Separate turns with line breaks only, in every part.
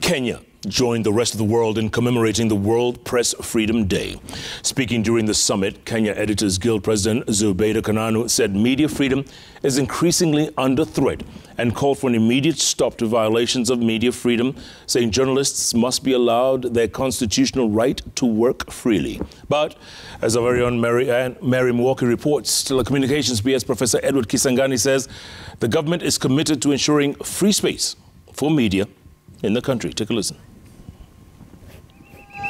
Kenya joined the rest of the world in commemorating the World Press Freedom Day. Speaking during the summit, Kenya Editors Guild President Zubeidah said media freedom is increasingly under threat and called for an immediate stop to violations of media freedom, saying journalists must be allowed their constitutional right to work freely. But, as our very own Mary Milwaukee reports, telecommunications PS Professor Edward Kisangani says the government is committed to ensuring free space for media in the country. Take a listen.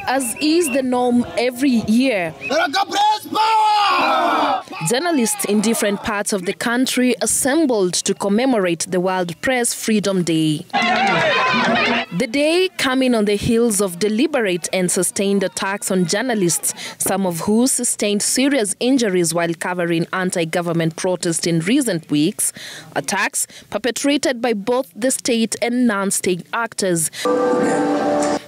As is the norm every year, journalists in different parts of the country assembled to commemorate the World Press Freedom Day. The day coming on the heels of deliberate and sustained attacks on journalists, some of who sustained serious injuries while covering anti-government protests in recent weeks, attacks perpetrated by both the state and non-state actors.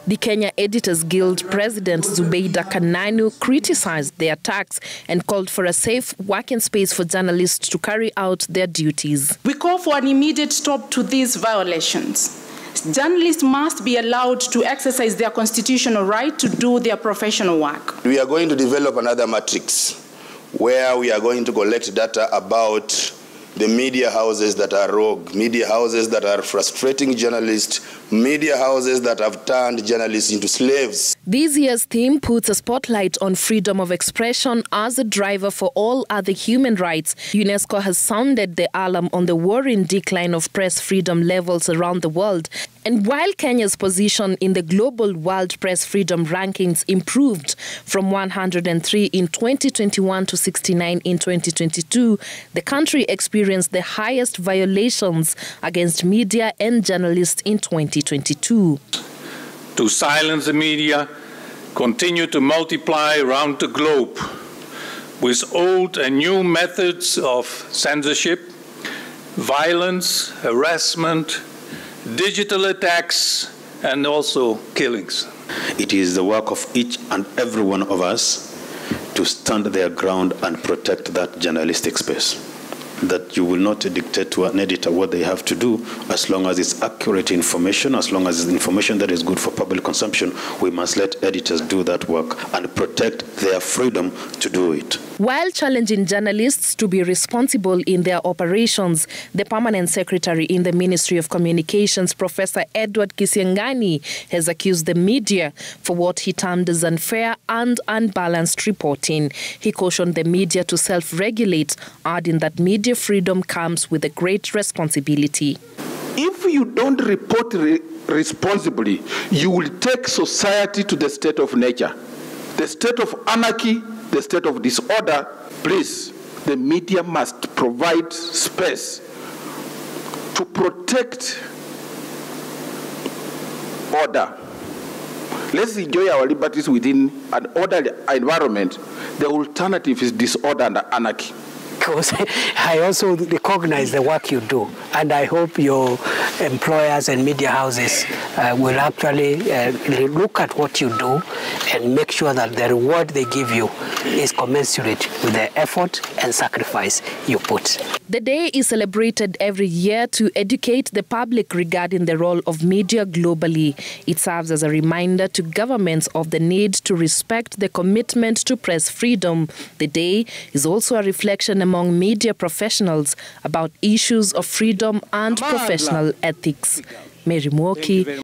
The Kenya Editors Guild President Zubeidah criticized the attacks and called for a safe working space for journalists to carry out their duties.
We call for an immediate stop to these violations. Journalists must be allowed to exercise their constitutional right to do their professional work.
We are going to develop another matrix where we are going to collect data about the media houses that are rogue, media houses that are frustrating journalists, media houses that have turned journalists into slaves.
This year's theme puts a spotlight on freedom of expression as a driver for all other human rights. UNESCO has sounded the alarm on the worrying decline of press freedom levels around the world. And while Kenya's position in the global World Press Freedom rankings improved from 103 in 2021 to 69 in 2022, the country experienced the highest violations against media and journalists in 2022.
To silence the media continue to multiply around the globe with old and new methods of censorship, violence, harassment, digital attacks, and also killings.
It is the work of each and every one of us to stand their ground and protect that journalistic space. That you will not dictate to an editor what they have to do as long as it's accurate information, as long as it's information that is good for public consumption. We must let editors do that work and protect their freedom to do it.
While challenging journalists to be responsible in their operations, the Permanent Secretary in the Ministry of Communications, Professor Edward Kisangani, has accused the media for what he termed as unfair and unbalanced reporting. He cautioned the media to self-regulate, adding that media freedom comes with a great responsibility.
If you don't report responsibly, you will take society to the state of nature, the state of anarchy, the state of disorder. Please, the media must provide space to protect order. Let's enjoy our liberties within an orderly environment. The alternative is disorder and anarchy.
Because I also recognize the work you do, and I hope your employers and media houses will actually look at what you do and make sure that the reward they give you is commensurate with the effort and sacrifice you put.
The day is celebrated every year to educate the public regarding the role of media globally. It serves as a reminder to governments of the need to respect the commitment to press freedom. The day is also a reflection among media professionals about issues of freedom and professional ethics. Mary Milwaukee,